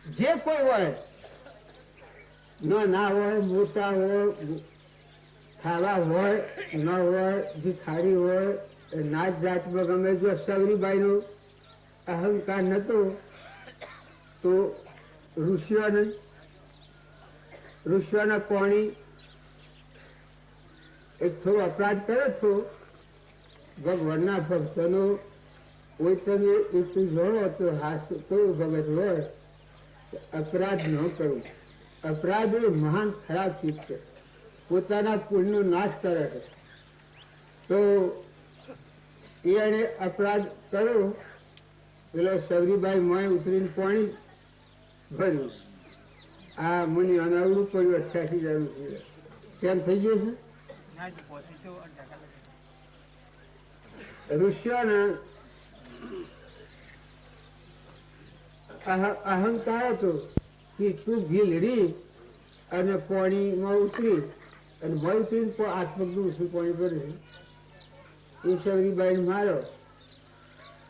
જે કોઈ હોય, ના હોય, મોટા હોય, ખાવા હોય, ન હોય, ભિખારી હોય, નાત જાતમાં ગમે. જો સગરીબાઈનો અહંકાર નતો તો ઋષિઓના પાણી એક થોડો અપરાધ કર્યો છો ભગવાનના ભક્તનો. કોઈ તમે એટલું જોડો તો હાથ તો ભગત હોય, અપરાધ ન કરવું. અપરાધ એ મહાન ખરાબ ચીજ છે, પોતાના પુણ્યનો નાશ કરે છે. તો એને અપરાધ કર્યો, પેલો સગરીબાઈ મોય ઉતરીને પાણી ભર્યું. આ મુનિ અનાવડું પડ્યું 88,000 રૂપિયા. કેમ થઈ ગયું છે? ઋષિઓને અહંકાર હતો કે તું ગીલડી અને પાણીમાં ઉતરી અને ભય ઉતરીને હાથ પગનું ઉછું પાણી ભરે. એ સગરીબાઈ મારો.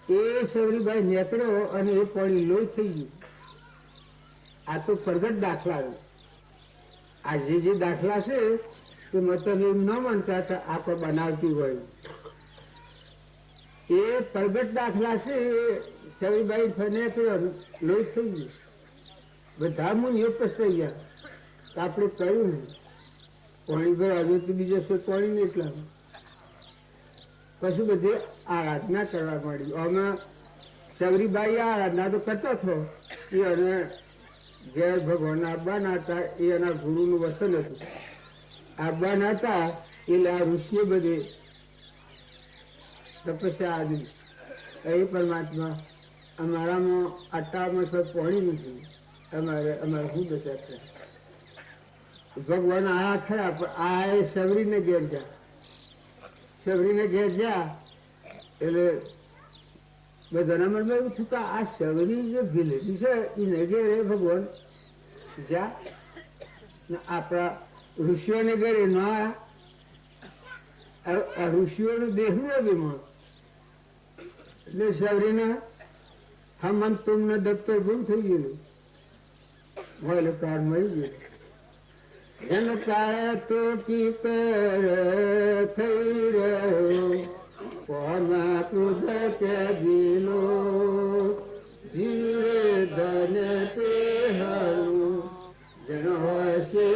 એ સગરીબાઈ નીકળ્યો અને એ પાણી લોહી થઈ ગયું. આ તો પ્રગટ દાખલા છે. આ જે દાખલા છે તે મતલબ એમ ન માનતા હતા આ તો બનાવતી હોય. એ પ્રગટ દાખલા છે. સગરીબાઈ નીકળ્યો, લોહી થઈ ગયું. બધા મુનિઓ પસ્તાઈ ગયા. આપણે કર્યું ને પાણી ભરવા તો બીજો છે પાણી ને એટલા પછી બધે આરાધના કરવા માંડી. આમાં સગરીબાઈ આરાધના તો કરતો હતો. એ અને ઘેર ભગવાન આબ્બાના હતા. એ એના ગુરુનું વસન હતું. આબ્બાના હતા એટલે આ ઋષિએ બધે તપસ્યા આદરી. એ પરમાત્મા અમારામાં આટામાં સર પાણી નથી, અમારે શું દશા છે? ભગવાન આયા ખરા, પણ આ એ સગરીને ઘેર જા. સગરીને ઘેર જા એટલે બધાના મનમાં એવું થયું કે આ સગરી જે ભીલેલી છે એને ઘેરે ભગવાન જા. આપણા ઋષિઓને ઘરે ન આ ઋષિઓનું દેહનું અભિમાન. એટલે સગરીને હમન તુમને દફતર ગુમ થઈ ગયેલું હોય એટલે પ્રાણ મળી ગયેલું. એને કાળે તો પીપર થઈ રહ્યો કોના કુદ કે દિલો જીવે ધને તે હરું જન હોય છે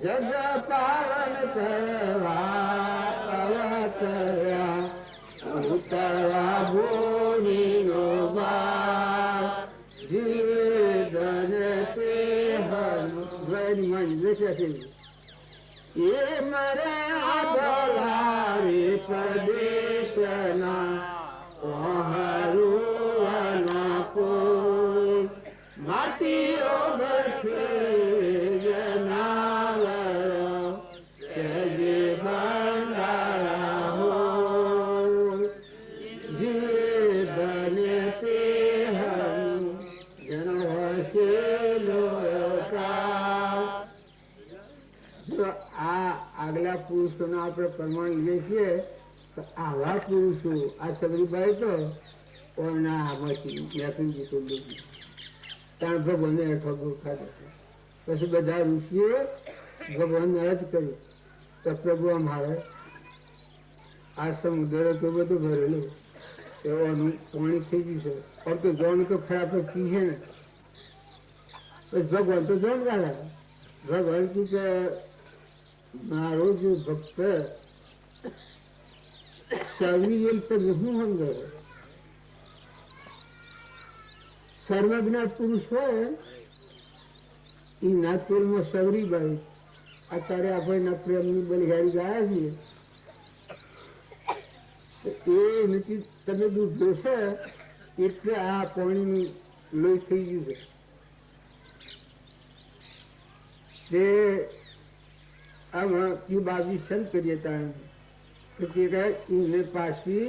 જગ પાવન કરવા અવતર્યા ઉતરવા ભૂમિનો બા જીવે ધને તે હરું એ મરે આદલારે પ્રદેશના ઓહરુવાના કોઈ માટીઓ બરખે જનાવર સજે ભંડારા હોય જીવે ધને તે હરું જન હશે આ આગલા પુરુષોના આપણે પ્રમાણ લઈએ છીએ. આવા પુરુષો આ સગરીબાઈ તો ઓના આમાંથી મેકું જીતું લીધું. ત્યાં ભગવાનને હેઠો ખાધો. પછી બધા ઋષિએ ભગવાનને અર્થ કર્યું તો પ્રભુ અમારે આ સમુદ્ર તો બધું ભરેલું એવાનું પાણી થઈ ગયું છે. પણ તો જોણ તો ખરાબ કી છે ને. પછી ભગવાન તો જોણ કાઢે. ભગવાન કી કે મારો જે ભક્ત સર્વી તમે શું સમજો? સર્વજ્ઞ પુરુષ હોય એ નાતુલમાં સગરીબાઈ. અત્યારે આપણે પ્રેમની બલિહારી ગયા છીએ એ નથી. તમે દૂધ જોશો એટલે આ પાણીનું લોહી થઈ ગયું છે. તે આમાં એ બાબી સંત કરીએ ત્યાં એને પાછી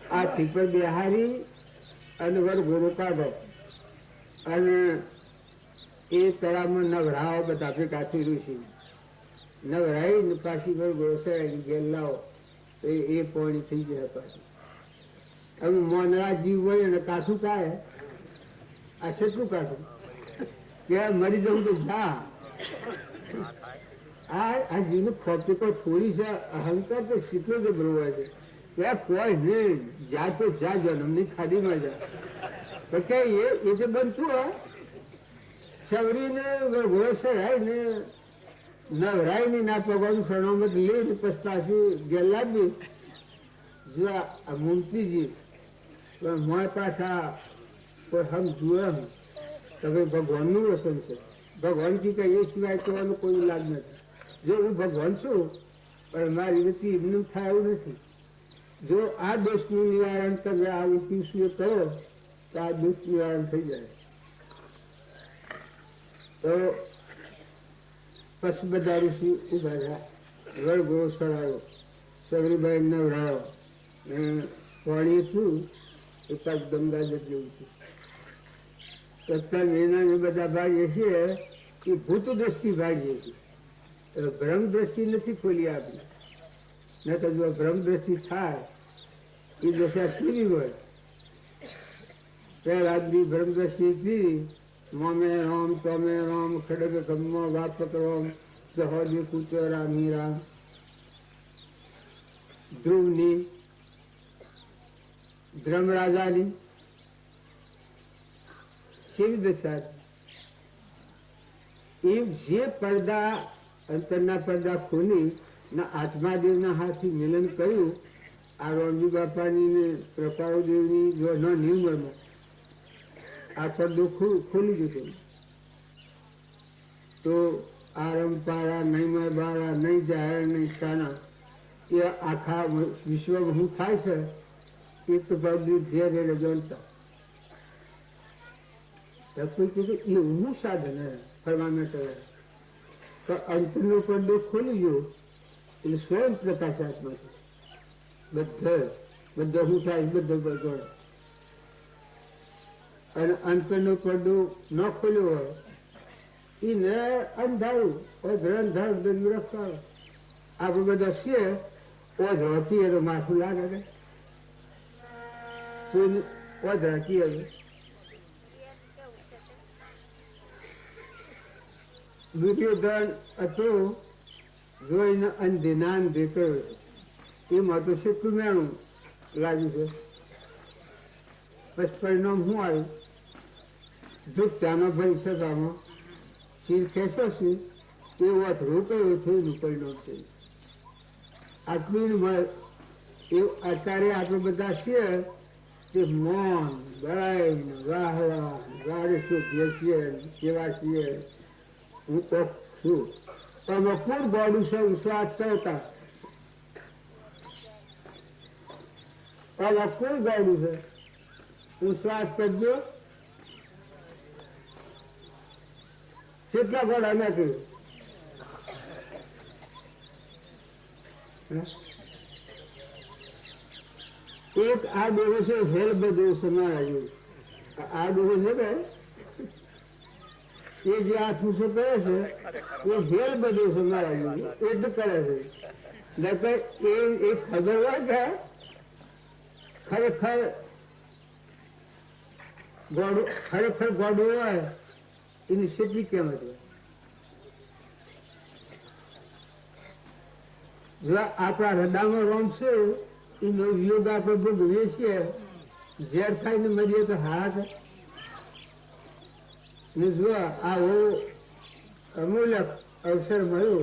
હાથી પર બેહારી અને વરઘોડો કાઢો અને એ તળાવમાં નવરાવો બધા ભેગાથી ઋષિ નવરાઈને પાછી વરઘોડો સરાઈને ઘેર લાવો તો એ પાણી થઈ જાય પાછી. હવે મોનરા જીવ હોય અને કાઠું કાય આ કેટલું કાઠું કે મરી જવું તો જા આ જીવનું ખોટી કોઈ થોડી છે અહંકાર તો શીખલો જ બરોબર છે ત્યાં કોઈ નહીં જા તો જા જન્મની ખાડીમાં જા તો કે એ જે બનતું હોય સવરીને ઘોસરાય ને નવરાય ની ના પગવાનું સણામત લઈને પછી પાછું ગેલાવી જો આ મૂર્તિજી પણ મારી પાછા કોઈ હમ જુએ તો ભાઈ ભગવાનનું વસન છે ભગવાન કી કઈ એ સિવાય કહેવાનું કોઈ લાગ નથી જો હું ભગવાન છું પણ મારી વૃત્તિ એમનું થાય એવું નથી જો આ દોષનું નિવારણ તમે આ વૃત્તિ કરો તો આ દોષ નિવારણ થઈ જાય તો પછી બધા ઋષિ ઉભા થયા વળગોળો સળાયો સગરીબાઈ નવડાયો ને પાણી થયું એકાદ ગંગા જેટલું હતું 17 મહિના બધા ભાગીએ છીએ એ ભૂત દ્રષ્ટિ ભાગીએ છીએ ભ્રમ દ્રષ્ટિ નથી ખોલી આપી ન તો જો ભ્રમ દ્રષ્ટિ થાય એ દશા સીરી હોય પહેલા ભ્રમ દ્રષ્ટિ થી મમે રામ તમે રામ ખડગ ગમ્મ વાપક રામ સહજ કુચ રામી રામ ધ્રુવની ધર્મરાજાની કેવી દશા એ જે પડદા અંતરના પડદા ખોલી ના આત્માદેવના હાથથી મિલન કર્યું આ રોણજી બાપાની ને પ્રપાળદેવની જો ન નિર્મળમાં આ પડદો ખોલી દીધો તો આરમ પારા નહીં માં બારા નહીં જાહેર નહીં શાના એ આખા વિશ્વમાં શું થાય છે એ તો બધું ધીરે જણતા કોઈ કીધું એ હું સાધન ફરવા માટે તો અંતરનો પડદો ખોલી ગયો એટલે સ્વયં પ્રકાશ આત્મા છે બધા શું થાય બધો ગણ અને અંતરનો પડદો ન ખોલ્યો હોય એને અંધારું અંધારું દંડ રખાવે આપણે બધા છીએ ઓઝળતી એ તો માથું લાગે ઓઝળતી હવે દુર્યોધન હતું જોઈને અંધેના દેખાયો એમાં તો કેટલું મેણું લાગ્યું છે પછી પરિણામ શું આવ્યું ઝૂકતાનો ભાઈ સભામાં શીર ખેંચો છે એ વાથરું કયું છે એનું પરિણામ થયું આટલું એવું અત્યારે આપણે બધા છીએ કે મૌન ગાય વાહ વાહ ગાડી શોધીએ છીએ કેવા છીએ હું તો છું પણ કોણ ગોડું છે વિશ્વાસ કરતા હવે કોણ ગોડું છે વિશ્વાસ કરજો કેટલા ગોડા નથી એક આ ડોહો છે હેલ બધો સમાયું આ ડોહો છે ને એ જે આ થૂસો કરે છે એ હેલ બધો સમાયું એટલું કરે છે એ ખબર હોય કે ખરેખર ગોડો હોય એની સ્થિતિ કેમ હતી જો આપણા હૃદયમાં રોમ છે એનો વિયોગ આપણે ભોગવીએ છીએ ઝેર ખાઈને મરીએ તો હાથ ને જો આવો અમૂલ્ય અવસર મળ્યો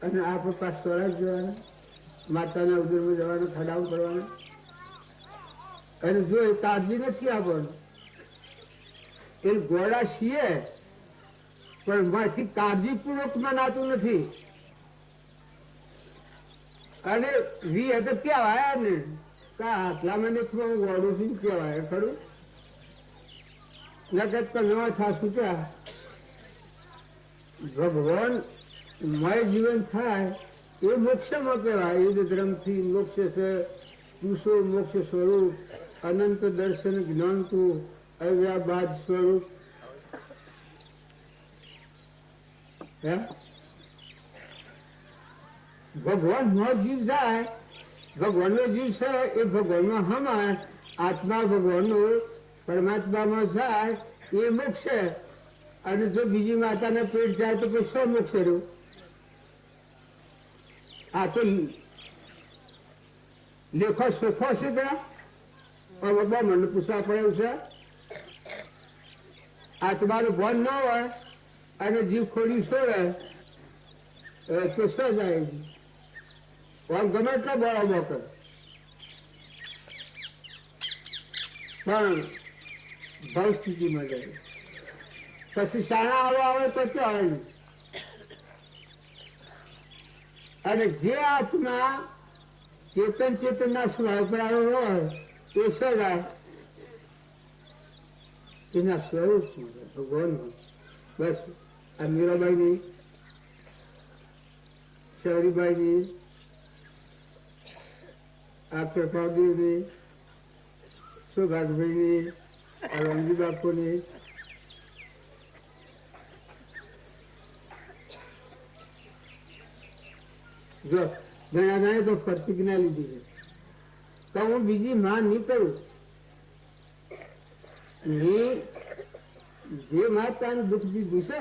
અને આપણે પાસ સ્વરાજ જવાના માતાના ઉદરમાં જવાનું ખડાવું કરવાનું અને જો એ કાળજી નથી આપણને એ ગોળા છીએ પણ માંથી કાળજીપૂર્વક મનાતું નથી અને વી તો કહેવાય ને આટલા મને ગોળું શું કહેવાય ખરું નગદ તો ન થાશું ત્યાં ભગવાન મય જીવન થાય એ મોક્ષમાં કહેવાય એ ધર્મથી મોક્ષ છે તુસો મોક્ષ સ્વરૂપ અનંત દર્શન જ્ઞાન તું અવ્યાબાદ સ્વરૂપ ભગવાન નો જીવ જાય ભગવાનનો જીવ છે એ ભગવાનમાં હમાય, આત્મા ભગવાનનું પરમાત્મામાં જાય એ મોક્ષ છે. અને જો બીજી માતાને પેટ જાય તો પછી શું મોક્ષ રહ્યું? આ તો લેખો સોખો છે ત્યાં મને પૂછવા પડે એવું છે. આત્માનું ભાન ન હોય અને જીવ ખોડી છોડે તો શું જાય? ગમે એટલો બરાબર કરે પણ ભાવ સ્થિતિમાં જાય. પછી શાળા આવે તો ક્યાં આવે? અને જે આત્મા ચેતન ના સ્વભાવ પર આવ્યો હોય એ શું જાય? એના સ્વરૂપ ભગવાન. બસ આ મીરાબાઈની, શહેરીબાઈની, આ પ્રભાદેવની, સુભાગભાઈની, આ રમજી બાપુની, જો ઘણા ઘણા તો પ્રતિજ્ઞા લીધી છે તો હું બીજી માં નહીં કરું. જે માતાને દુઃખ દીધું છે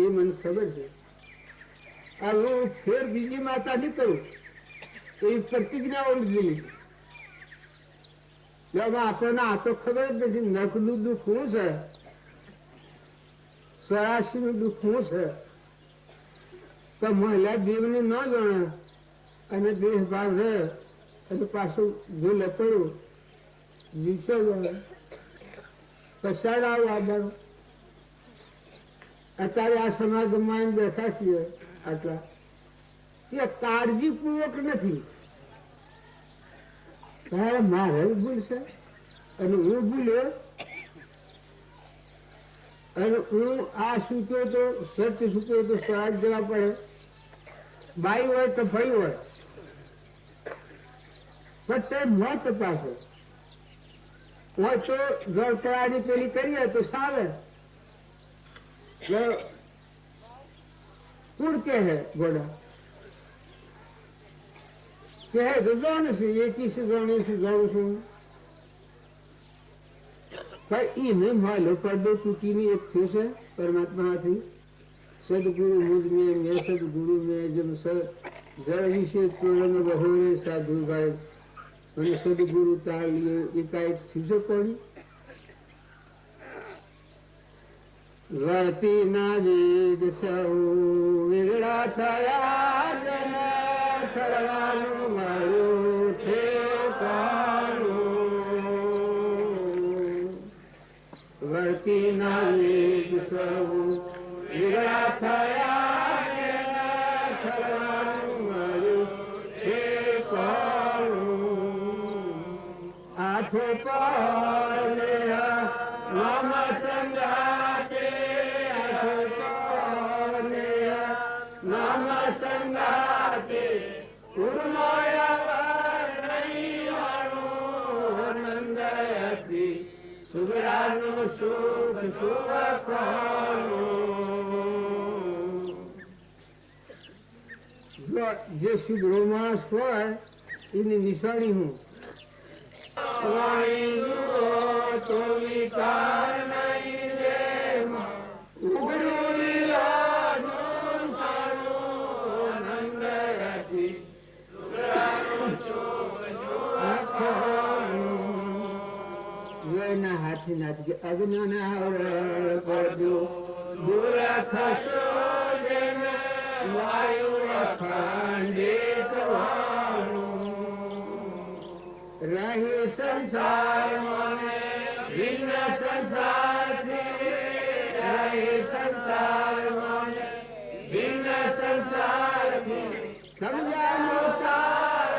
એ મને ખબર છે. હું ફેર બીજી માતા નહીં કરું એવી પ્રતિજ્ઞાઓ લીધી. આપણને આ તો ખબર જ નથી નખનું દુઃખ શું છે, 84 નું દુઃખ શું છે. તો મહિલા દેવને ન જાણે અને દેહ ભાવ રહે અને પાછું જો લપડ્યું જીવશે પછાડ આવું આવવાનું. અત્યારે આ સમાજમાં બેઠા છીએ આટલા એ કાળજીપૂર્વક નથી. તારે મારે ભૂલ છે અને હું ભૂલ્યો અને હું આ સૂક્યો તો સત્ય સૂક્યો તો સ્વરાજ જવા પડે. બાઈ હોય તો ભાઈ હોય પણ તે ન તપાસે હોય તો જળપડાની પેલી કરીએ તો સાવે. કુળ કે હે ઘોડા કે હે તો જાણે છે એકી છે જાણું છું પણ એને માલો પડદો તૂટીની એક થયું છે પરમાત્માથી. સદગુરુ મુજ મેં સદગુરુ મેં જેમ જળ વિશે તોરણ બહોરે સાધુ ભાઈ અને સદગુરુ તાળીએ એકાએક થયું છે. કોની વર્તી ના વેદ સૌ વેગળા થયા જન ઠરવાનું મારું ઠેકાણું. વર્તી ના વેદ સૌ વેગળા થયા જન ઠરવાનું મારું ઠેકાણું. આઠો પાને નામ સંગાતે નામ સંગાતે નંદયતી સુગરાનું સુખ સુખ. જે શુભ્રો માણસ હોય એની નિશાની હું તો વિકાર નહીં રે ના હાથી નાથી અજ્ઞાન પડ્યો દૂર ખસો વાયુ અખંડિત રહે સંસાર મને ભિન્ન સંસારથી રહે સંસાર મને ભિન્ન સંસારથી સમજાનો સાર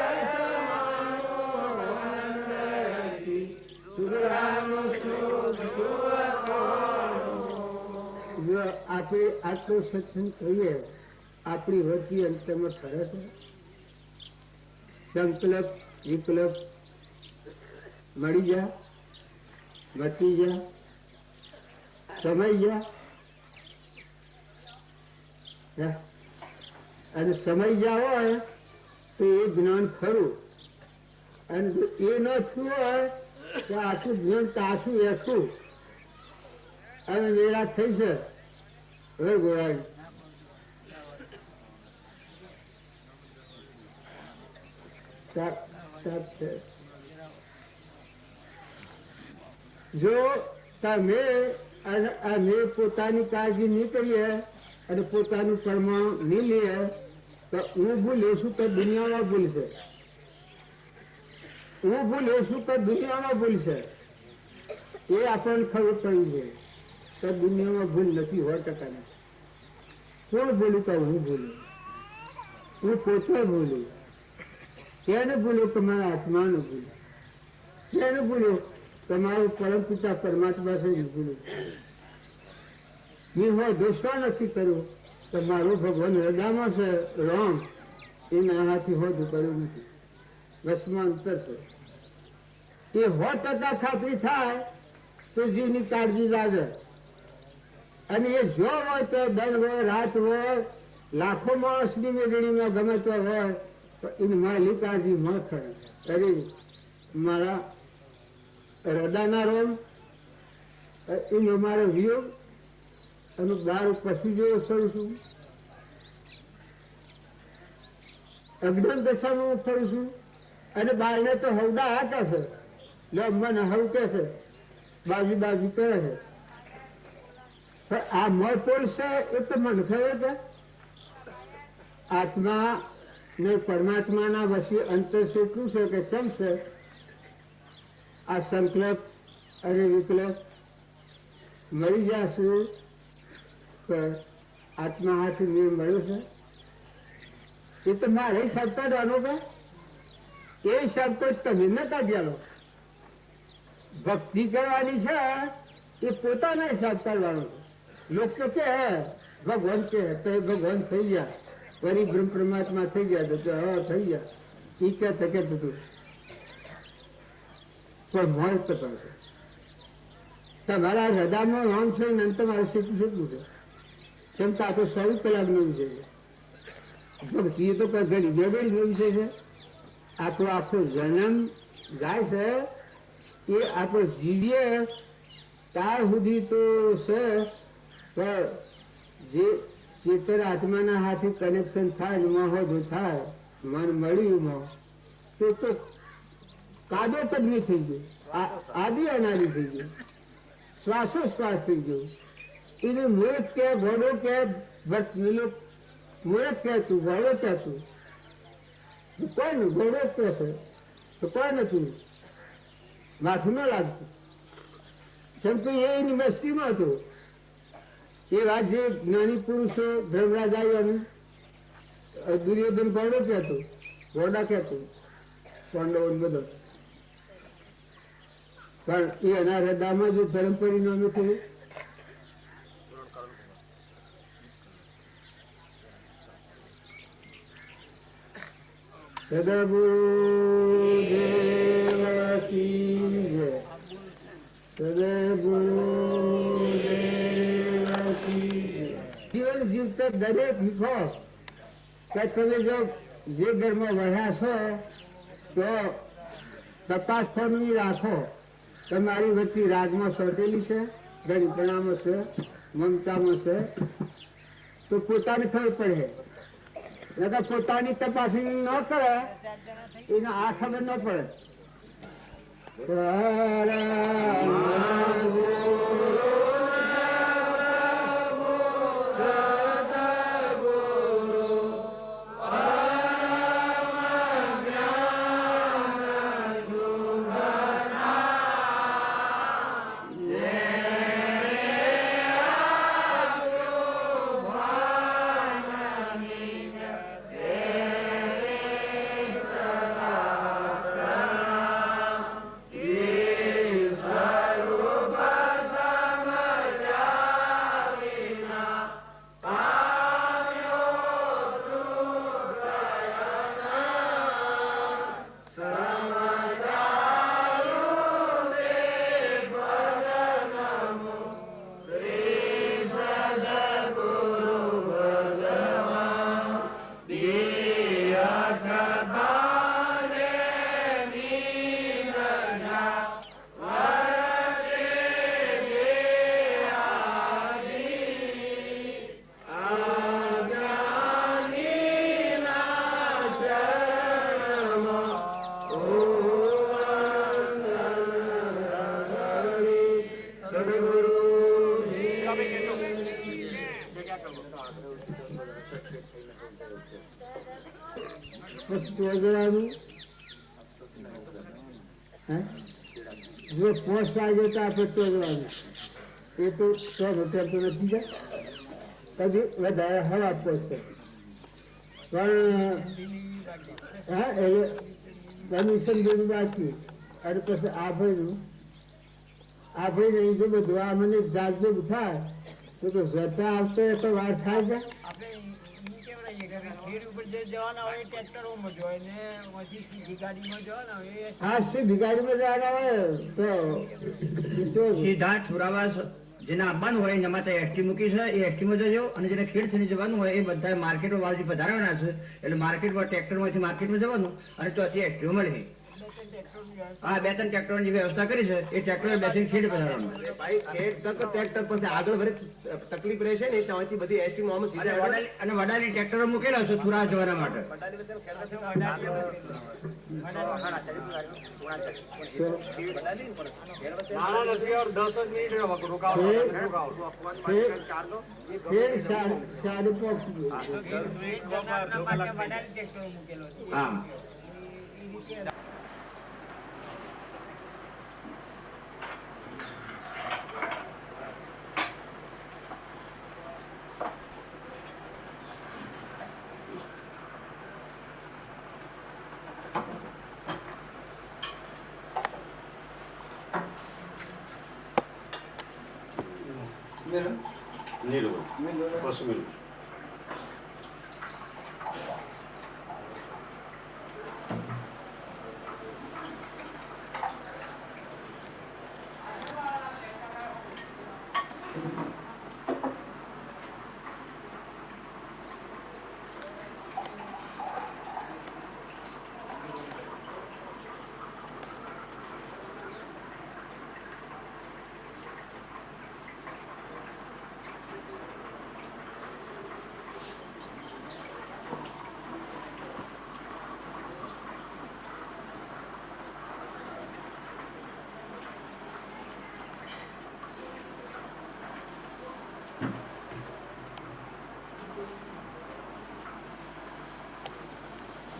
આપણે આટલો સત્સંગ કરીએ આપણી વૃત્તિ અંતમાં ફરે છે. સંકલ્પ વિકલ્પ મળી જા બચી જા સમય જા અને સમય જા હોય તો એ જ્ઞાન ખરું. અને જો એ ન થયું હોય તો આખું જ્ઞાન તાસું એકું અને વેળા થઈ છે. હવે ગોળાઈ જો તમે અમે પોતાની કાળજી નહીં કરીએ અને પોતાનું પરમાણુ નહીં લઈએ તો હું ભૂલીશું તો દુનિયામાં ભૂલશે. હું ભૂલીશું તો દુનિયામાં ભૂલશે. એ આપણને ખબર પડી છે તો દુનિયામાં ભૂલ નથી 100%. કોણ ભૂલું તો હું ભૂલું, હું પોતે ભૂલું. તેને ભૂલ્યો કે મારા આત્માને ભૂલ્યો, તેને ભૂલ્યો તમારું પરમ પિતા પરમાત્મા છે ભૂલ્યું. મેં હું દોષવા નથી કર્યો તો મારું ભગવાન હૃદયમાં છે રોંગ એના હાથી હોદું કર્યું નથી. વસમાં અંતર છે. એ 100% ખાતરી થાય તો જીવની કાળજી લાગે. અને એ જો હોય તો દર હોય રાત હોય લાખો માણસની મેળણીમાં ગમે તો હોય તો એની મારી કાળજી ન થાય. અરે મારા હૃદયના રોગ એનો મારો વિયોગ અને દારૂ પછી જેવો કરું છું. અજ્ઞાન દશામાં હું ફરું છું અને બાળને તો હવડા હાથા છે. લો મને હવ કે છે બાજુ બાજુ કરે છે. પણ આ મળપોલ છે એ તો મને ખબર છે. આત્મા ને પરમાત્માના વચ્ચે અંતર એટલું છે કે કેમ છે આ સંકલ્પ અને વિકલ્પ મળી જશું કે આત્મા હાથે મેં મળ્યો છે. એ તો મારે શબ્દવાનો કે એ શબ્દ તમે નતા ગયેલો. ભક્તિ કરવાની છે એ પોતાના હિસાબ કરવાનો. લોકો કે ભગવાન કે તો એ ભગવાન થઈ ગયા વળી બ્રહ્મ પરમાત્મા થઈ ગયા તો હા થઈ ગયા એ કે થકે બધું પણ મોડ તો પડશે. તમારા હૃદયમાં નામ છે ને તમારે શીખવું છે. કેમ કે આ તો 24 કલાકનો વિષય છે. ભક્તિ એ તો ઘડી બેબડીનો વિષય છે. આપણો આખો જન્મ જાય છે એ આપણે જીવીએ ત્યાર સુધી તો છે. પણ જે ચેતન આત્માના હાથે કનેક્શન થાય મહોદો થાય મન મળ્યું તે તો કાદો કદમી થઈ ગયો, આદિ અનાદિ થઈ ગયો, શ્વાસોશ્વાસ થઈ ગયો. એને મૂર્ખ કે ઘોડો કે મૂર્ખ કે તું ઘોડો કે તું કોઈ નહીં. ઘોડો કે છે તો કોઈ નથી માથું ન લાગતું. કેમ કે એની મસ્તીમાં હતું. એ વાત જે જ્ઞાની પુરુષો ધર્મરાજ આવ્યા દુર્યોધન ઘોડો કહેતો ઘોડા કહેતો પાંડવો બધો. પણ એ એના હૃદયમાં જો ધર્મ પરિણામે થયું સદગુરુ દેવકી જય. સદગુરુ જીવન જીવતા દરેક શીખો કે તમે જો જે ઘરમાં વહ્યા છો તો તપાસ ફોનની રાખો તમારી વચ્ચે રાગમાં સોટેલી છે, ગરીબપણામાં છે, મમતામાં છે તો પોતાને ખબર પડે. નકર પોતાની તપાસણી ન કરે એને આ ખબર ન પડે. ટોગરાનું જો 5 વાગે તો આપણે ટોગરાનું એ તો 100 રૂપિયા તો નથી જાય કદી વધારે હવા પહોંચે પણ હા એ કમિશન જેવું બાકી અને પછી આ ભાઈ નહીં જો બધું આ મને જાગજોગ થાય તો જતા આવતો એ તો વાર થાય છે. હા સીધી ગાડીમાં જવાના હોય તો સીધા છોરાવા જેને આવવાનું હોય એના માટે એસટી મૂકી છે એ એસટીમાં જજો અને જેને ખેડ થઈને જવાનું હોય એ બધા માર્કેટમાં વાવજી પધારવાના છે એટલે માર્કેટમાં ટ્રેક્ટરમાંથી માર્કેટમાં જવાનું અને તો પછી એસટીઓ મળે. હા 2-3 ટ્રેક્ટરોની વ્યવસ્થા કરી છે એ ટ્રેક્ટર બેસીને ખેડ પધારવાનું. ભાઈ ખેડ તક ટ્રેક્ટર પછી આગળ વડે તકલીફ રહેશે ને ત્યાંથી બધી એસટી માં સીધા અને વડાની ટ્રેક્ટરો મૂકેલા છે સુરા જવાના માટે. હા Nilo. Posso Nilo.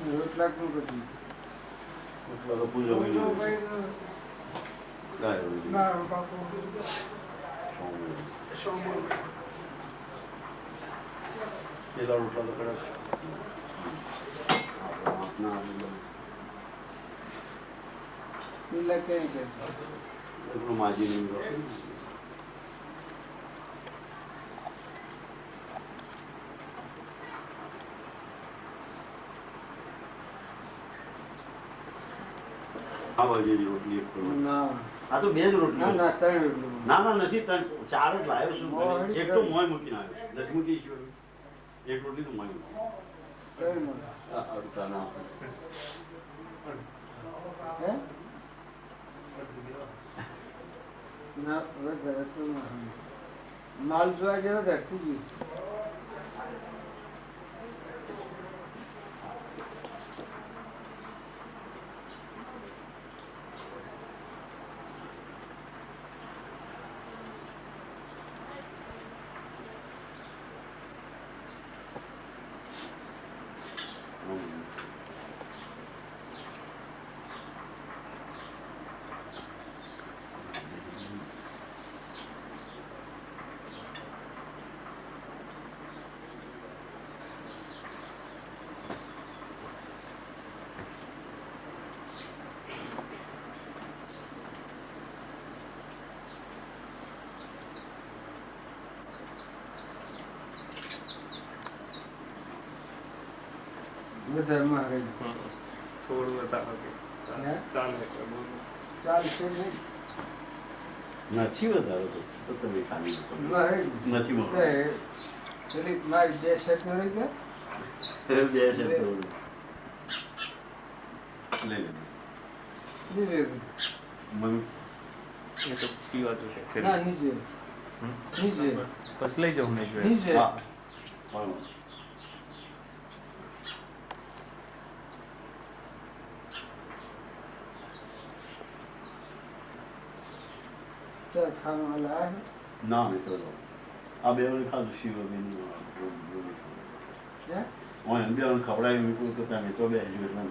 રોટલા નું બધું Rootla તો પૂજા હોય પેલા રોટલા તો કદાચ પેલા કઈ કે એટલું માજી નહીં ખાવા જેવી રોટલી એક કરું. ના આ તો બે જ રોટલી ના ના 3 રોટલી ના નથી 4 જ લાવ્યો છું. એક તો મોય મૂકીને આવ્યો દસ મૂકી છે એક રોટલી તો મોય મૂકી ના હે ના વધારે તો માલ જોવા જેવા ધરતી ગઈ વધારમાં રહી થોડું વધારે ચાલશે નહીં નથી વધારો તો તમે ખાલી નથી મળતો પેલી મારી 2 શેક મળી ગયા બે છે લઈ લે મમ્મી એ તો પીવા જોઈએ ના નીચે નીચે બસ લઈ જાઉં નહીં જોઈએ નીચે હા બરાબર ચાલ ખાવા લાયા ના નહીં તો આ બે વાર ખાધું શિવ બેની હું એમ બે વાર ખવડાવી મૂકું તો તમે તો બેસજો એટલે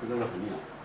这个很厉害，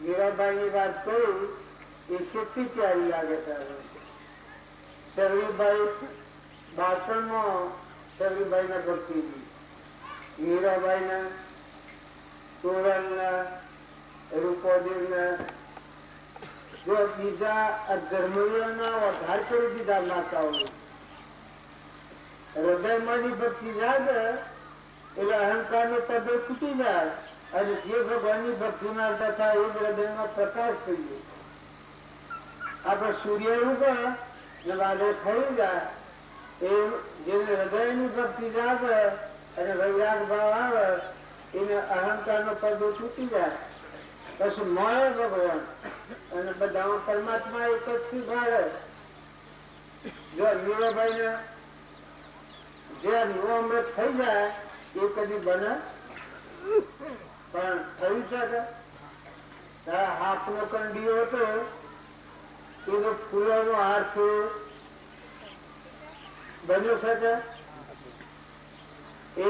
મીરાબાઈ ની વાત કરી એ કેટલી પ્યારી લાગે છે. સરવીભાઈ બાળપણમાં સરવીભાઈ ના ભક્તિ મીરાબાઈ ના, તોરણ ના, રૂપોદેવ ના, જો બીજા ધર્મીય ના વધાર કરી દીધા માતાઓ. હૃદયમાં ની ભક્તિ જાગે એટલે અહંકાર નો પદ તૂટી જાય અને જે ભગવાન ની ભક્તિ ના તથા એ હૃદયમાં પ્રકાશ થઈ ગયો. આપડે સૂર્ય ઉગે ને વાદળ થઈ જાય એ જેને હૃદય ની ભક્તિ જાગે અને વૈરાગ ભાવ આવે એને અહંકાર નો પડદો તૂટી જાય. પછી મળે ભગવાન અને બધામાં પરમાત્મા એક જ શીખવાડે. જો મીરાબાઈ ને જે અમૃત થઈ જાય એ કદી બને પણ થયું શકે. હાથ નો કંડીઓ હતો એ તો ફૂલો નો હાર છે બન્યો શકે. એ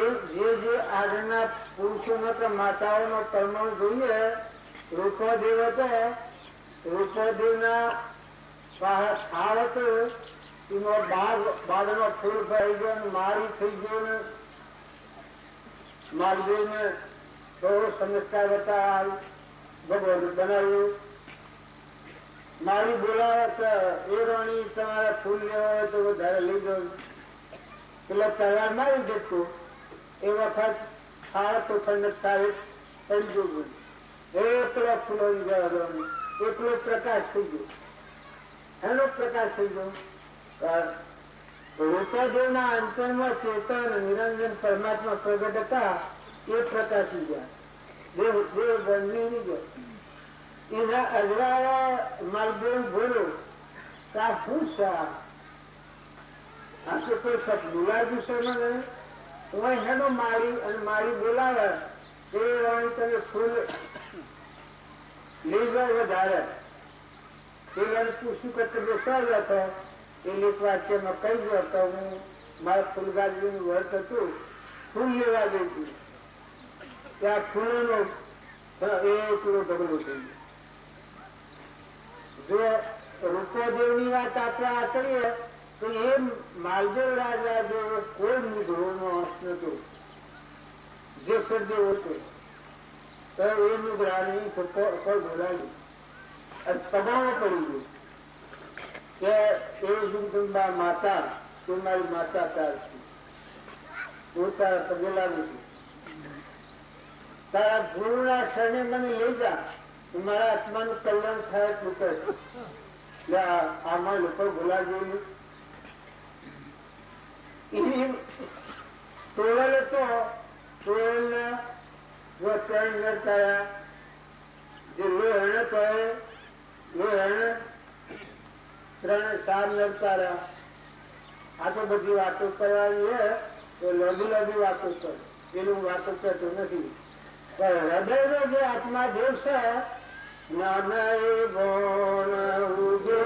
જે આગળના પુરુષો માતાઓ નો પરમાણુ જોઈએ. રૂપદેવ હતો, રૂપદેવ ના થાળ હતો એમાં બાગ નો ફૂલ ભરાઈ ગયો, મારી થઈ ગયો ને માલદેવ ને થોડો સંસ્કાર હતા ભગવાન બનાવ્યું. મારી બોલાવે તો એ રાણી તમારે ફૂલ લેવા હોય તો વધારે લઈ જાવ. પેલા તલવાર મારી જતું એ વખત થાળ તો ઠંડક થાય પડી ગયું. એટલો ફૂલો એટલો પ્રકાશ થઈ ગયો, એનો પ્રકાશ થઈ ગયો. રૂપદેવ ના અંતરમાં ચેતન નિરંજન પરમાત્મા પ્રગટ હતા એ પ્રકાશી ગયા. દેવ બની નહીં ગયો. એના અજવાળા માલદેવ બોલ્યો તા શું આ તો કોઈ શબ્દ બોલાવ્યું છે મને. હું હેનો મારી અને મારી બોલાવે એ રાણી તમે ફૂલ લઈ જાઓ વધારે. પેલા પૂછ્યું કે તમે બેસાડ્યા છો એ એક વાક્યમાં કહી ગયો તો હું મારા ફૂલગાજી નું વર્ત હતું ફૂલ લેવા ગઈ હતી. ત્યાં ફૂલોનો એકલો ઢગલો થઈ ગયો. જો રૂપદેવ ની વાત આપણે આ કરીએ તો એ માલદેવ રાજા જેવો કોઈ મુદ્રો નો અંશ નતો. જે સરદેવ હતો તો એ મુદ્રાની બોલાવી પગામાં પડી ગયું કે એ જગદંબા માતા તું મારી માતા સારથી હું તારા પગે લાગુ છું. તારા ગુરુના શરણે મને લઈ જા, મારા આત્માનું કલ્યાણ થાય એટલું કરે. આમાં લોકો બોલાવી તોરલ હતો. તોરલ ને જો ત્રણ નરતાયા જે લોહણ હતો લોહણ ત્રણ સાર નરતારા. આ તો બધી વાતો કરવાની હે તો લઘુ વાતો કર, એનું વાતો કરતો નથી. પણ હૃદય નો જે આત્મા દેવ છે જ્ઞાન ગુણ ઉગો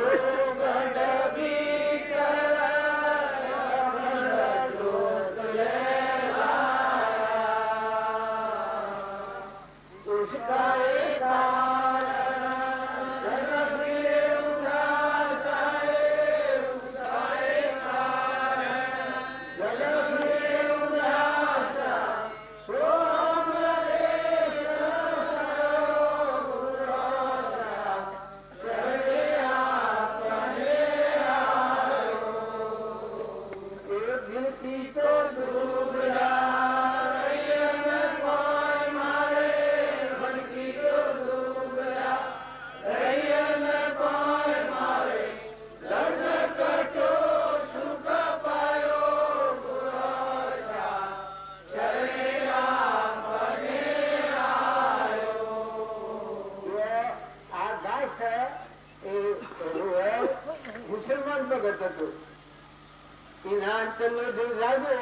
चंद्रदेव जागे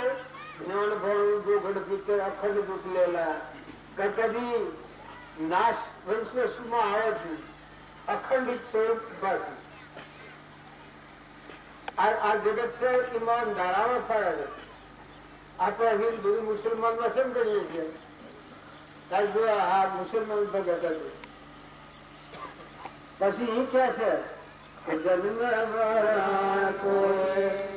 ज्ञान भरू जो गणपति अखंड रूप लेला कदी नाश वंशમાં આવે છે અખંડિત સ્વરૂપ બાકી આ જગત છે એમાં ધારામાં ફરે છે આપણે હિન્દુ મુસલમાનમાં કેમ કરીએ છીએ આ મુસલમાન ભગત હતું પછી એ કે છે કે જન્મ મરણ કોઈ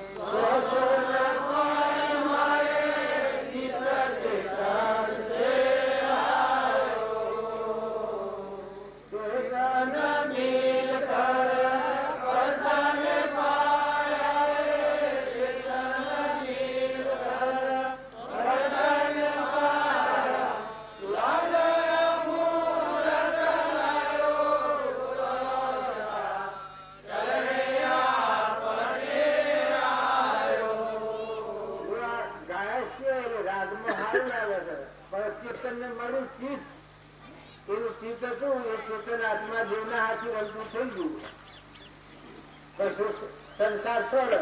સંસાર છોડે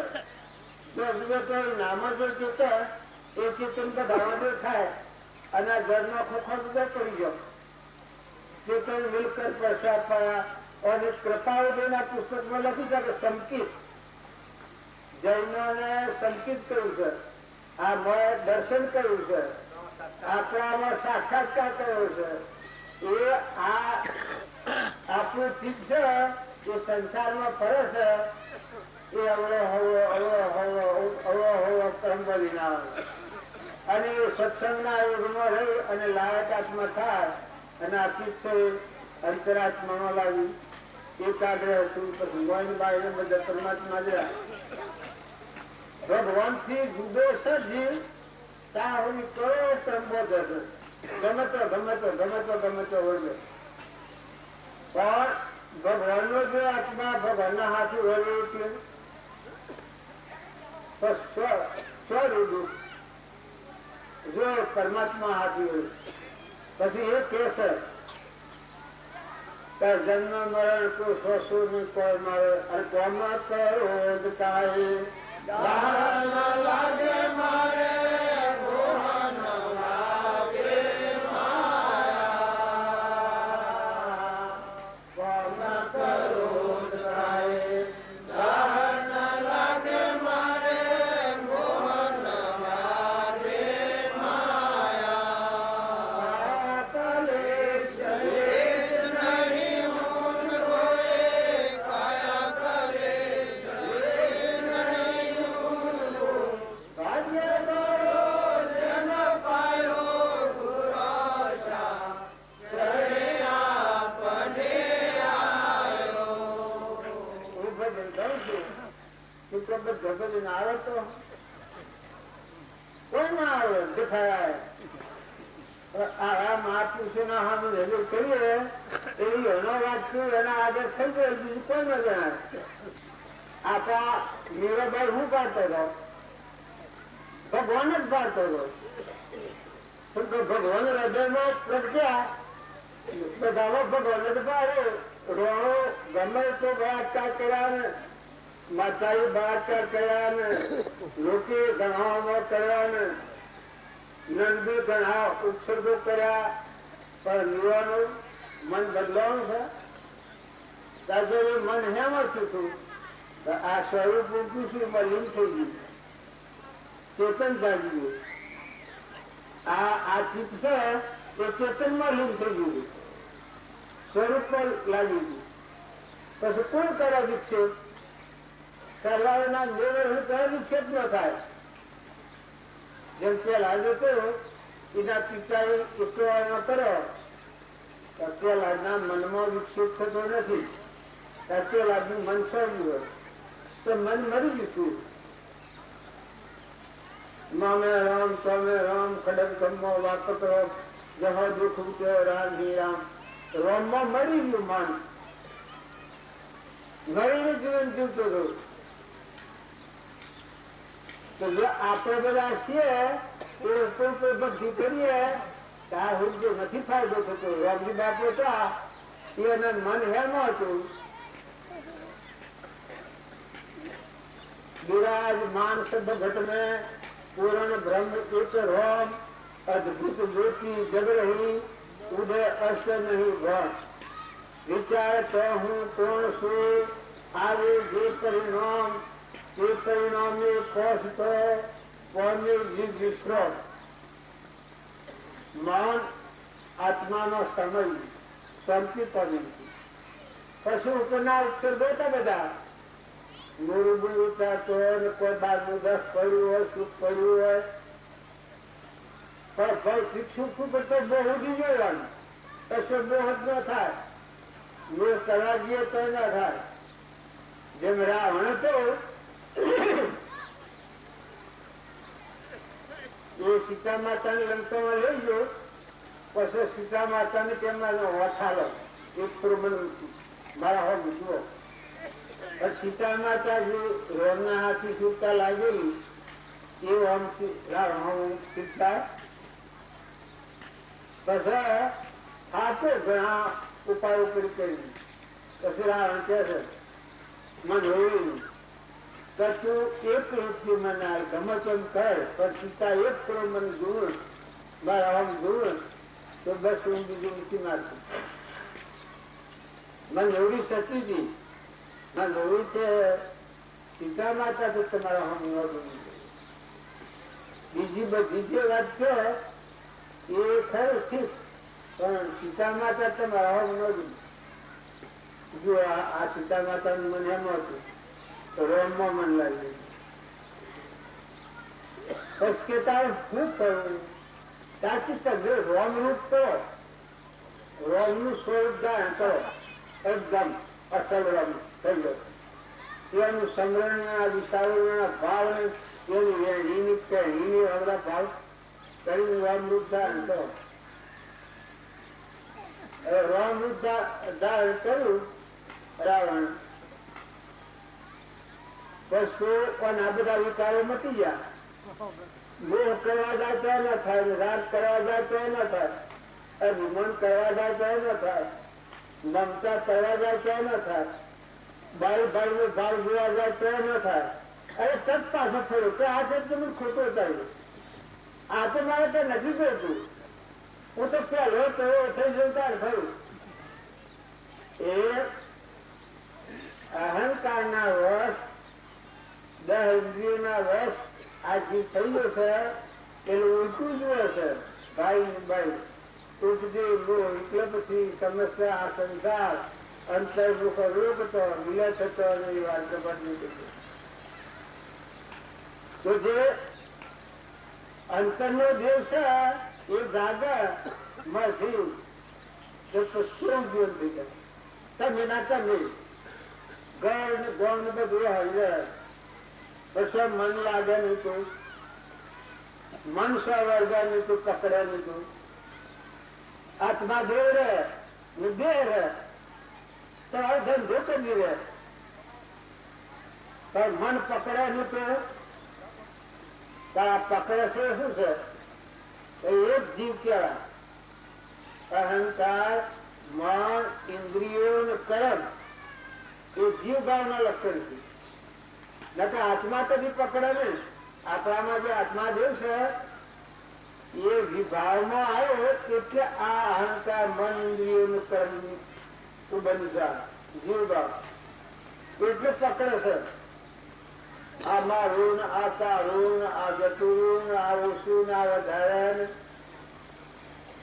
નામ જો ચેતન એ ચેતન ધારણા થાય અને ઘરનો ખોખો બધા પડી ગયો ચેતન મિલકર પ્રસાદ પાયા અને કૃપાઓના પુસ્તકમાં લખ્યું છે કે સંકિત જૈનોને સંકિત કર્યું છે આ દર્શન કર્યું છે આપણામાં સાક્ષાત્કાર કર્યો છે એ આ આપણું ચિત્ત છે એ સંસારમાં ફરે છે એ અવળો પરમપદી ના અને એ સત્સંગના યોગમાં રહી અને લાયક આત્મા થાય અને આ ચિત્ત છે અંતરાત્મામાં લાવી એકાગ્ર હતું પછી ભગવાન બાઈને બધા પરમાત્મા જ્યાં ભગવાન થી જુદો છે જીવ ત્યાં હોવી કયો ત્રંબો જશે ગમે તો વળગે પણ ભગવાનનો જે આત્મા ભગવાનના હાથે વળ્યો એટલે જો પરમાત્મા હાથે વળ્યું પછી એ કે છે જન્મ મરણ કો શોષો ને કોઈ મારે અને કોમ ક્રોધ કાય લાગે મારે મીરાબાઈ હું પાડતો હતો ભગવાન જ પાડતો હતો ભગવાન હૃદયમાં પ્રજ્ઞા બધામાં ભગવાન જ પાડે રોણો ગમે તો બળાત્કાર કર્યા ને માતાએ બળાત્કાર કર્યા ને લોકે ઘણા કર્યા ને નંદી ઘણા ઉત્સર્ગો કર્યા પણ યુવાનું મન બદલાવાનું છે ત્યારે મન હેમાં થયું આ સ્વરૂપ મૂક્યું છું એમાં લીન થઈ ગયું ચેતન જાગી ગયું આ ચિત્ત છે એ ચેતન માં લીન થઈ ગયું સ્વરૂપ પર લાગી ગયું પછી કોણ કરે વિક્ષેપ કરવાના મેળવે વિક્ષેપ ન થાય જેમ પેલા જતો એના પિતાએ એટલો કરો પેલાના મનમાં વિક્ષેપ થતો નથી પેલાનું મન સળગ્યું તો મન મરી ગયું મામે રામ તમે રામ ખડક ગમો વાપત રામ જહો દુઃખ ઉઠ્યો રામ હી રામ રામમાં મરી ગયું મન મરીને જીવન જીવતો હતો તો જો આપણે બધા છીએ એ ઉપર ભક્તિ કરીએ ત્યાર સુધી નથી ફાયદો થતો રામજી બાપુ હતા એના મન હેમાં હતું विराजमान शब्द घट में पूर्ण ब्रह्म एक रोम अद्भुत ज्योति जग रही उदय अस्त नहीं भण विचार तो हूँ कौन सु आवे जे परिणाम ये परिणाम में कोष तो पौने जीव विश्राम મૌન આત્માનો સમય શાંતિ પામી પશુ ઉપરના અક્ષર હતા બધા મોરું ઉતારતો હોય કોઈ બારનું દસ પડ્યું હોય સુખ પડ્યું હોય પણ ભૌતિક સુખ ઉપર તો બહુ ઉડી જવાનું કશો બહુ જ ન થાય મોહ કરવા જઈએ તો ન થાય જેમ રાવણ હતો એ સીતા માતાને લંકામાં લઈ ગયો પછી સીતા માતાને તેમના વઠાલો એક પ્રમાણ મારા હોમ જુઓ સીતા માતા જે રોમના હાથી સુરતા લાગેલી એ આમ શિક્ષા પછી ખાતો ઘણા ઉપાયો કરી પછી રાવણ કે છે મન હોયું તું એક વ્યક્તિ મને ગમે તેમ કર પણ સીતા એક કરો મને જોવું મારા આમ જોવું તો બસ હું બીજું મૂકી નાખું મને એવડી સતી હતી મને એવી કે સીતા માતા તો તમારા આમ ન જોવું બીજી બધી જે વાત કહો એ ખરું ઠીક પણ સીતા માતા તમારા આમ ન જોવું જો આ સીતા માતાનું મને એમ હતું રોમમાં મન લાગ્યું પછી કે તારે શું કરવું ત્યાંથી તમે રોમ રૂપ કરો રોમ નું સ્વરૂપ ધારણ કરો એકદમ અસલ રોમ થઈ ગયો એનું સમરણ વિચારો ભાવ ને એની બધા ભાવ કરીને રોમ રૂપ ધારણ કરો રોમ રૂપ ધારણ કર્યું રાવણ બસ તો આ બધા વિકારો મટી ગયા મોહ કરવા જાય તો ન થાય રાગ કરવા જાય તો ન થાય અભિમાન કરવા જાય તો ન થાય મમતા કરવા જાય તો ન થાય ભાઈ ભાઈ નો ભાવ જોવા જાય તો ન થાય અરે તક પાછો થયું કે આ તો તમે ખોટો થયું આ તો મારે તો નથી જોતું હું તો પહેલો કયો થઈ જોતા થયું એ અહંકાર ના વશ 10 ઇન્દ્રિયોના વશ આ જીવ થઈ ગયો છે એનું ઉલટું જુએ છે ભાઈ ને ભાઈ ઉપજે મોહ એટલે પછી સમસ્યા આ સંસાર અંતર્મુખ રોગ તો વિલય થતો અને એ વાત બદલી તો જે અંતરનો દેવ છે એ જાગે માંથી શું જીવન થઈ જાય તમે ના તમે ગળ ને ગોળ ને બધું હોય પછી મન લાગે નહીં તું મન સ્વર્ગા નહીં તું પકડે નહીં તું આત્મા દેવ રે દેહ રે તો ધંધો કરી રે પણ મન પકડે નહીં તું તારા પકડે છે શું છે એક જીવ કેળા અહંકાર મન ઇન્દ્રિયો કર્મ એ જીવ ભાવના લક્ષણ છે નકર આત્મા તો પકડે ને આપણામાં જે આત્મા દેવ છે એ વિભાવમાં આવ્યો એટલે આ અહંકાર મન ઇન્દ્રિયો કર્મ બની જાય જીવ ભાવ એટલે પકડે છે આ મારું આ તારું આ જતું આ ઓછું આ વધારે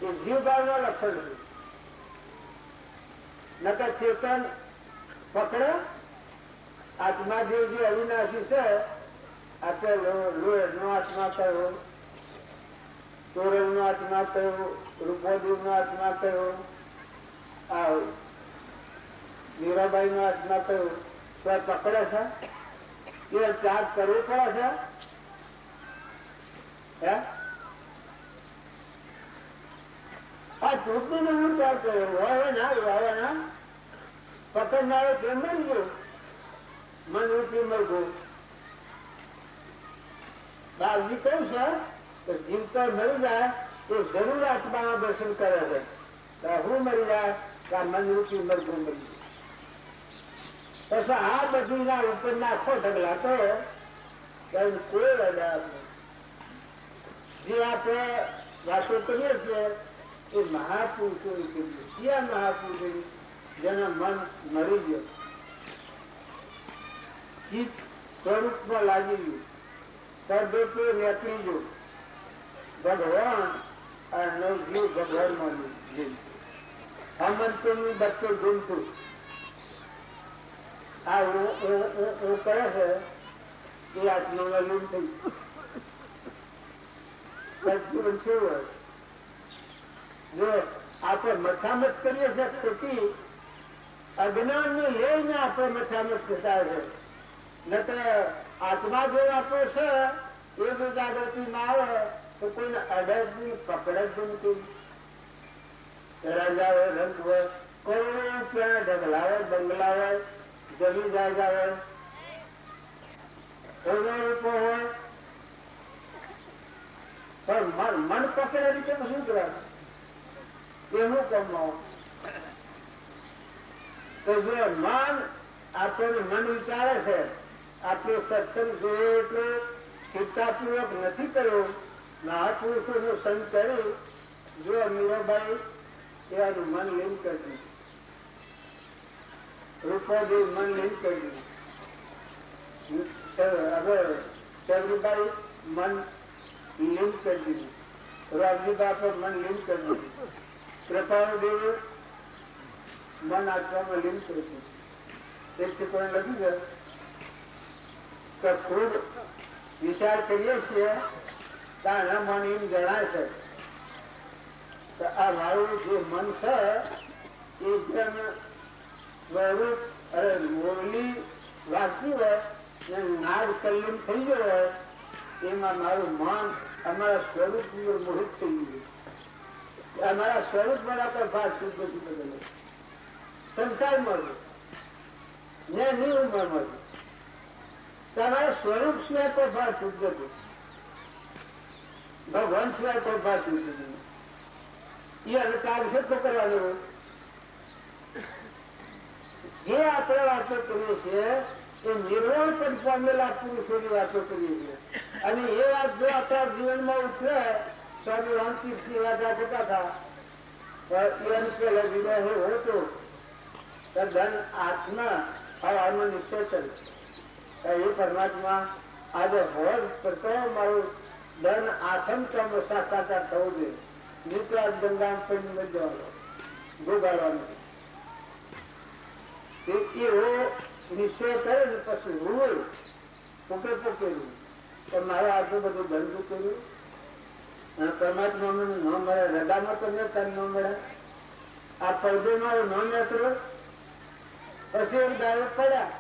એ જીવ ભાવના લક્ષણ છે નકર ચેતન પકડે આત્મા દેવ જે અવિનાશી છે આપણે લોહી નો આત્મા કયો તોરણ નો આત્મા કયો રૂપોદેવ નો આત્મા કયો આ મીરાબાઈ નો આત્મા કયો તો પકડે છે એ ત્યાગ કરવો પડે છે આ ચોખ્ખું નો હું ત્યાગ કર્યો હવે ના પકડનારો કેમ મળી ગયો મન રૂપી મરગો બાપજી કહું છે જીવતા મરી જાય તો જરૂર આત્મામાં દર્શન કરે છે હું મરી જાય કે મન રૂપી મરગો મરી જાય પછી આ બધી ના ઉપર નાખો ઢગલા તો કારણ કોઈ અડા આપણે જે આપણે વાતો કરીએ છીએ એ મહાપુરુષો કરીએ છીએ. મહાપુરુષો જેના મન મરી ગયો, ચિત્ત સ્વરૂપમાં લાગી ગયું, પડદો તો નેકળી ગયો, ભગવાન અને નવજીવ ભગવાનમાં જીવ હમંતોનું દત્તો ગુમતું આ હું કરે છે એ આત્મામાં લીન થઈ પછી શું હોય જો આપણે મથામત કરીએ છીએ ખોટી અજ્ઞાન ને લઈને આપણે મથામત કરતા છે. ન તો આત્મા જે આપણો છે એ જો જાગૃતિમાં આવે તો કોઈને અડગ પકડ જ નથી. રાજા હોય, રંગ હોય, કરોડો રૂપિયા ઢગલા હોય, બંગલા હોય, જમીન જાયગા હોય, કરોડો રૂપિયા હોય, પણ મન પકડે રીતે શું કરવાનું? એનું કમાવું તો જે મન આપણને મન વિચારે છે, આપણે સત્સંગ જોઈએ એટલું ચિંતાપૂર્વક નથી કર્યો, મહાપુરુષો નું સંગ કરી જો મીરાબાઈ એવાનું મન લીન કરી રૂપાદેવ મન લીન કરી ચંદ્રબાઈ મન લીન કરી દીધું, રામજી બાપા મન લીન કરી દીધું, કૃપાળુદેવ મન આત્મામાં લીન કરી દીધું. એક ટિપ્પણી લખી છે કે ખૂબ વિચાર કરીએ છીએ તારા મન એમ જણાય છે કે આ મારું જે મન છે એ જેમ સ્વરૂપ અરે મોરલી વાંચી હોય ને નાદ કલ્યાણ થઈ ગયો હોય એમાં મારું મન અમારા સ્વરૂપ મોહિત થઈ ગયું. અમારા સ્વરૂપ વાળા પર ભાર શુદ્ધ નથી બદલે સંસારમાં ને નિર્મળમાં તમારા સ્વરૂપ સિવાય કોઈ ભાર શુદ્ધ નથી, ભગવાન સિવાય કોઈ ભાર શુદ્ધ નથી. એ અલંકાર છે તો કરવાનો જે આપણે વાતો કરીએ છીએ એ નિર્વાણ પણ પામેલા પુરુષોની વાતો કરીએ છીએ. અને એ વાત જો આપણા જીવનમાં ઉતરે, સ્વામી રામતીર્થની વાત થતા હતા પણ પેલા વિદાય હોતો ધન આત્મા આમાં નિશ્ચય કરે એ પરમાત્મા આજે હોર કરતો મારું ધન આથમ તો સાક્ષાત્કાર થવું જોઈએ. નિત્ય ગંગા પણ જવાનો ગોગાળવાનો એવો નિશ્ચય કરે ને પછી રોય પોકે પોકેલું તો મારે આટલું બધું ધંધું કર્યું પરમાત્મા મને ન મળે, રદામાં તો મેં તને ન મળે, આ પડદો મારો ન નેકળો. પછી એક દાડો પડ્યા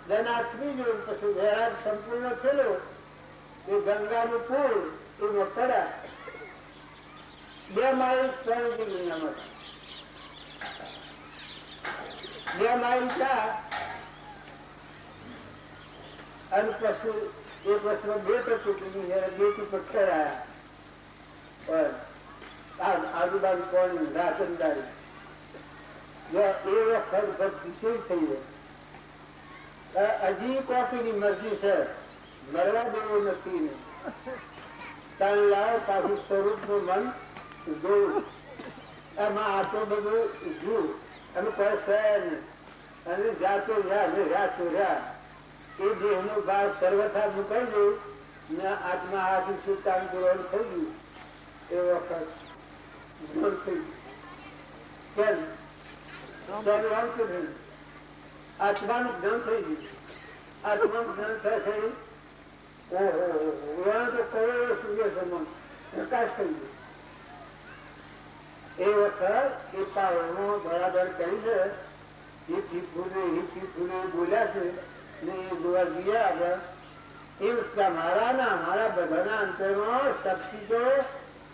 ધન આથમી ગયું, પછી વૈરાગ સંપૂર્ણ થયેલો એ ગંગાનું પુલ એમાં પડ્યા 2 માઇલ 3 દુનિયામાં 2 માઇલ ત્યાં અને પછી એક વર્ષમાં 2 ટકું બેટ ઉપર ચડાયા આજુબાજુ કોણ રાતનદારી એ વખત ભક્તિશીલ થઈ ગયો. હજી કોપીની મરજી છે, મરવા દેવું નથી ને તાન લાવ પાછું સ્વરૂપનું મન જોવું. એમાં આટલું બધું જોવું અને પડશે અને જાતો રાતો રહ્યા એ દેહનો ભાર સર્વથા મુકાઈ ગયું ને આત્મા હાથી સુતાન ગ્રહણ થઈ ગયું. એ વખત જ્ઞાન થઈ ગયું. કેમ આત્માનું જ્ઞાન થઈ ગયું. આત્માનું જ્ઞાન થશે ઓહો તો કરોડો સૂર્ય સમાન પ્રકાશ થઈ ગયો. એ વખત એ પાવનો બરાબર કરી છે એ ચીફુને બોલ્યા છે ને એ જોવા જઈએ આપણે એ મારા બધાના અંતરમાં શક્તિ તો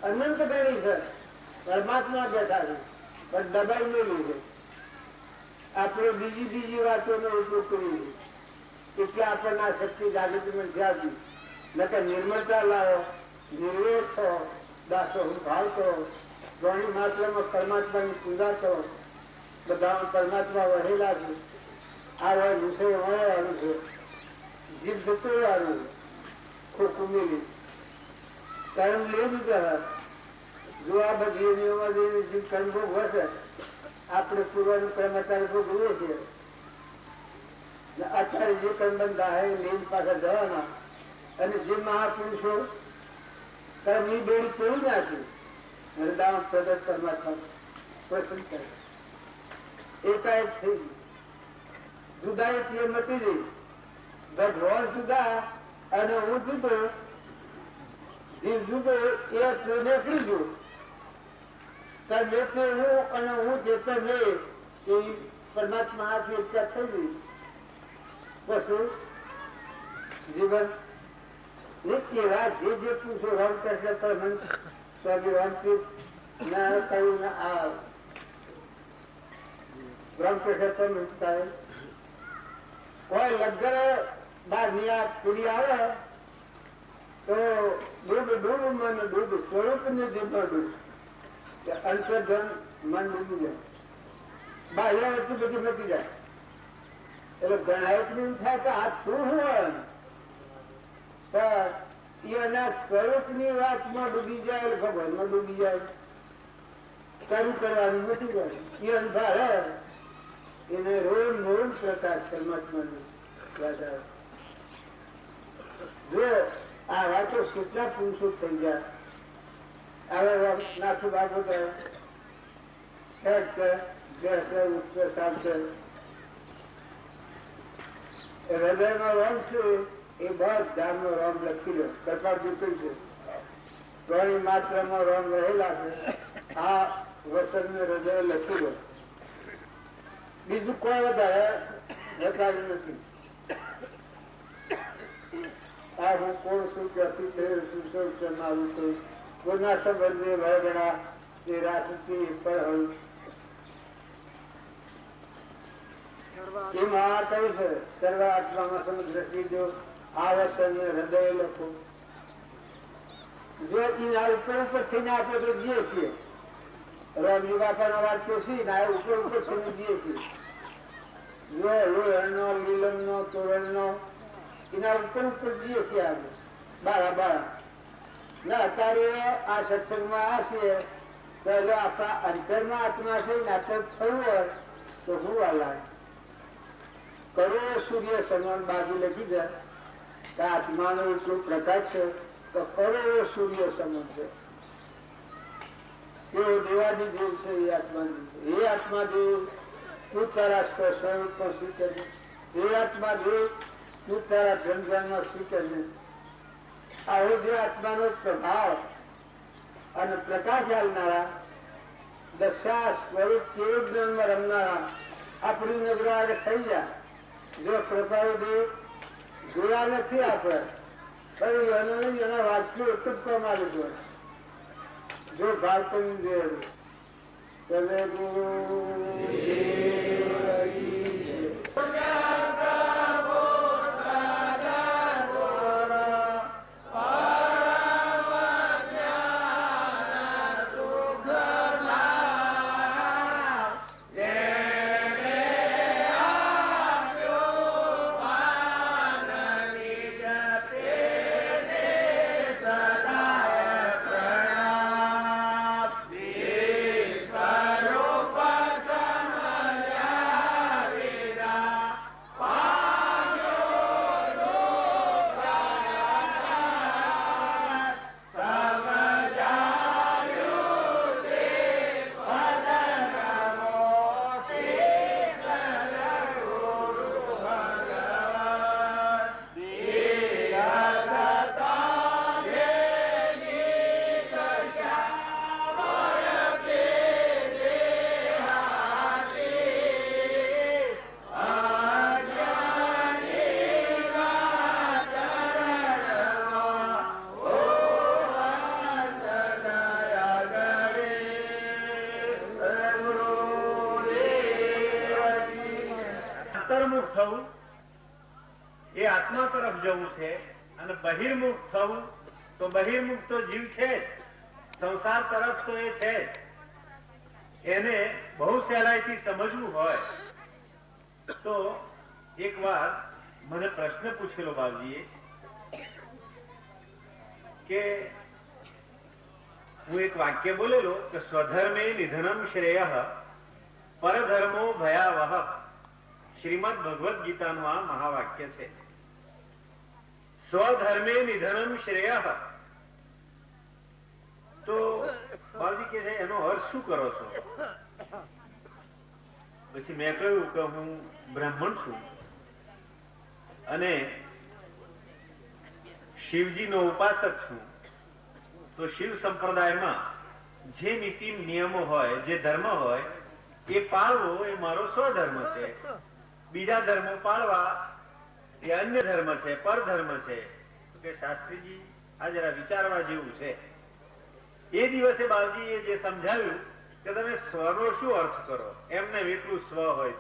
અનંત ગણી છે. પરમાત્મા બેઠા છે પણ દબાઈ નહીં લીધે આપણે બીજી વાતોનો ઉપયોગ કરીએ એટલે આપણને આ શક્તિ જાગૃતિ મળશે આપી. નકર નિર્મળતા લાવો, નિર્વેદ થો, દાસો ભાવ કરો, પ્રાણી માત્રમાં પરમાત્માની પૂજા કરો. બધા પરમાત્મા વહેલા છે. આ હોય વિષય મળવાનું છે જીભ જતો આવ્યું ખોખું મેલી કર્મ લે બિચારા. જો આ બધી યોનિઓમાં જઈને જીભ કર્મ ભોગવે છે, આપણે પૂર્વનું કર્મ અત્યારે ભોગવીએ છીએ. અત્યારે જે કર્મ બંધા હે લઈને પાછા જવાના. અને જે મહાપુરુષો કર્મની બેડી તોડી નાખી હૃદય પ્રગટ પરમાત્મા પ્રસન્ન કરે, એકાએક થઈ ગઈ. જુદા એટલે મટી ગઈ. ભગવાન જુદા અને હું જુદો, જીવ જુદો એ નીકળી ગયો. તમે તે હું અને હું જે તમે એ પરમાત્મા હાથી અત્યાર થઈ ગઈ. પછી જીવન નિત્ય રાત જે જે પૂછો રામકૃષ્ણ પરમહંસ સ્વામી રામતીર્થ ના કહ્યું ના આ રામકૃષ્ણ પરમહંસ થાય કોઈ લગર બારની આ પૂરી આવે તો ડૂબ ડૂબ મન ડૂબ સ્વરૂપ ને જીવમાં ડૂબ અંતર્ધન મન ડૂબી જાય. બાહ્ય વસ્તુ બધી મટી જાય. એટલે ગણાય થાય કે આ શું હોય પણ એના સ્વરૂપ ની વાતમાં ડૂબી જાય, ભગવાન માં ડૂબી જાય. કર્મ કરવાની મટી જાય. એ અંધાર એને રોજ રોજ પ્રકાશ પરમાત્મા યાદ આવે. જો આ વાતો કેટલા પુરુષો થઈ ગયા. આવા નાથુ બાબત હૃદયમાં રોમ છે એ બધા નો રોમ લખી લો. કપાળ દુખી છે ત્રણેય માત્રામાં રોમ રહેલા છે. આ વસન ને હૃદય લખી લો. બીજું કોઈ વધારે લખાયું નથી. આ હું કોણ છું, ક્યાંથી થયું, શું શું છે મારું કોઈ કોના સંબંધે ભરગણા એ રાખતી પણ એમાં કહ્યું છે સર્વ આત્મામાં સમદ્રષ્ટિ જો આવસન હૃદય લખો. જો એના ઉપર ઉપર થઈને આપણે તો જઈએ છીએ. રામજી બાપાના વાત તો છે ને આ ઉપર ઉપર થઈને જઈએ છીએ. જો લોહણનો લીલમનો તોરણનો એના ઉપર ઉપર જઈએ છીએ આપણે બારા બારા ના. અત્યારે આ સત્સંગમાં આ છીએ તો આપણા અંતરમાં આત્મા છે નાટક થયું હોય તો શું વાલા કરોડો સૂર્ય સમાન બાજુ લખી જાય કે આત્માનો એટલો પ્રકાશ છે તો કરોડો સૂર્ય સમાન છે. એવો દેવાદી દેવ છે એ આત્માદેવ. એ આત્માદેવ તું તારા સ્વસ્વરૂપમાં સ્વીકારજે. એ આત્માદેવ તું તારા ધનધાનમાં સ્વીકારજે. આવો જે આત્માનો પ્રભાવ અને પ્રકાશ આલનારા દશા સ્વરૂપ કેવું જ્ઞાનમાં રમનારા આપણી નજરો આગળ થઈ જાય. જો પ્રભાવદેવ જોયા નથી આપણે પણ એના વાંચ્યું એક જ કામ આવ્યું. જો ભારતની દેવ સદગુરુ અંતર્મુખ થવું એ આત્મા તરફ જવું છે અને બહિર્મુખ થવું તો બહિર્મુખ તો જીવ છે જ, સંસાર તરફ તો એ છે જ. એને બહુ સહેલાઈથી સમજવું હોય તો એકવાર મને પ્રશ્ન પૂછેલો બાપજીએ કે હું એક વાક્ય બોલેલો કે સ્વધર્મે નિધનમ શ્રેય પરધર્મો ભયાવહ. શ્રીમદ ભગવદ ગીતાનું આ મહાવાક્ય છે. સ્વધર્મે નિધનમ શ્રેય. તો બાપજી કે છે એનો અર્થ શું કરો છો? પછી મેં કહ્યું કે હું બ્રાહ્મણ છું અને શિવજીનો ઉપાસક છું. તો શિવ સંપ્રદાયમાં જે નીતિ નિયમો હોય, જે ધર્મ હોય એ પાળવો એ મારો સ્વધર્મ છે. બીજા ધર્મો પાળવા એ અન્ય ધર્મ છે, પરધર્મ છે. તો કે શાસ્ત્રીજી આ જરા વિચારવા જેવું છે. એ દિવસે બાપજીએ જે સમજાવ્યું કે તમે સ્વનો શું અર્થ કરો, એમને એટલું સ્વ હોય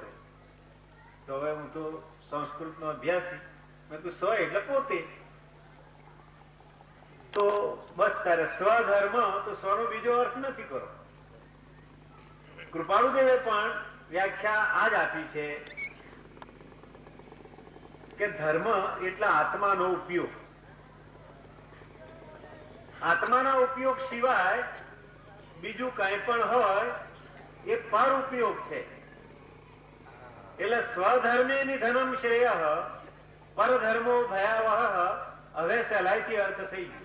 તો હવે હું તો સંસ્કૃતનો અભ્યાસી, મેં કહ્યું સ્વ એટલે પોતે. તો બસ તારે સ્વધર્મ, તો સ્વનો બીજો અર્થ નથી કરો. કૃપાળુદેવે પણ વ્યાખ્યા આ જ આપી છે કે ધર્મ એટલે આત્માનો ઉપયોગ. આત્માના ઉપયોગ સિવાય બીજું કઈ પણ હોય એ પર ઉપયોગ છે. એટલે સ્વધર્મે નિધનમ શ્રેય પરધર્મો ભયાવહ હવે સહેલાઈથી અર્થ થઈ ગયો.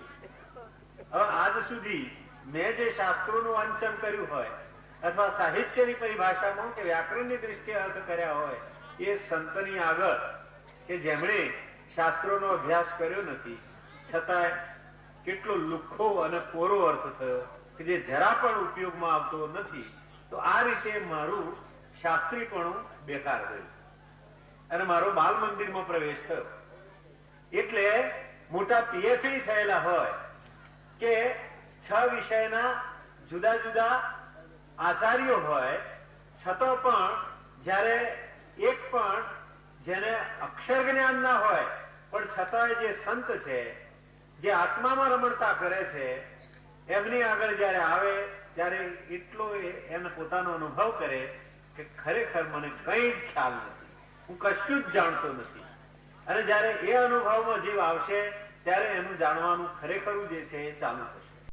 હવે આજ સુધી મેં જે શાસ્ત્રોનું વાંચન કર્યું હોય અથવા સાહિત્યની પરિભાષામાં કે વ્યાકરણની દ્રષ્ટિએ અર્થ કર્યા હોય એ સંતની આગળ કે જેમણે શાસ્ત્રોનો અભ્યાસ કર્યો નથી છતાંય કેટલો લુખ્ખો અને કોરો અર્થ થયો કે જે જરા પણ ઉપયોગમાં આવતો નથી. તો આ રીતે મારું શાસ્ત્રીપણું બેકાર થયું અને મારો બાલ મંદિરમાં પ્રવેશ થયો. એટલે મોટા પીએચડી થયેલા હોય કે 6 વિષયના જુદા જુદા આચાર્યો હોય છતાં પણ જ્યારે એક પણ જેને અક્ષર જ્ઞાન ના હોય પણ છતાંય જે સંત છે, જે આત્મામાં રમણતા કરે છે, એમની આગળ જ્યારે આવે ત્યારે એટલો એને પોતાનો અનુભવ કરે કે ખરેખર મને કંઈ જ ખ્યાલ નથી, હું કશું જ જાણતો નથી. અને જ્યારે એ અનુભવમાં જીવ આવશે ત્યારે એનું જાણવાનું ખરેખરું જે છે એ ચાલુ થશે.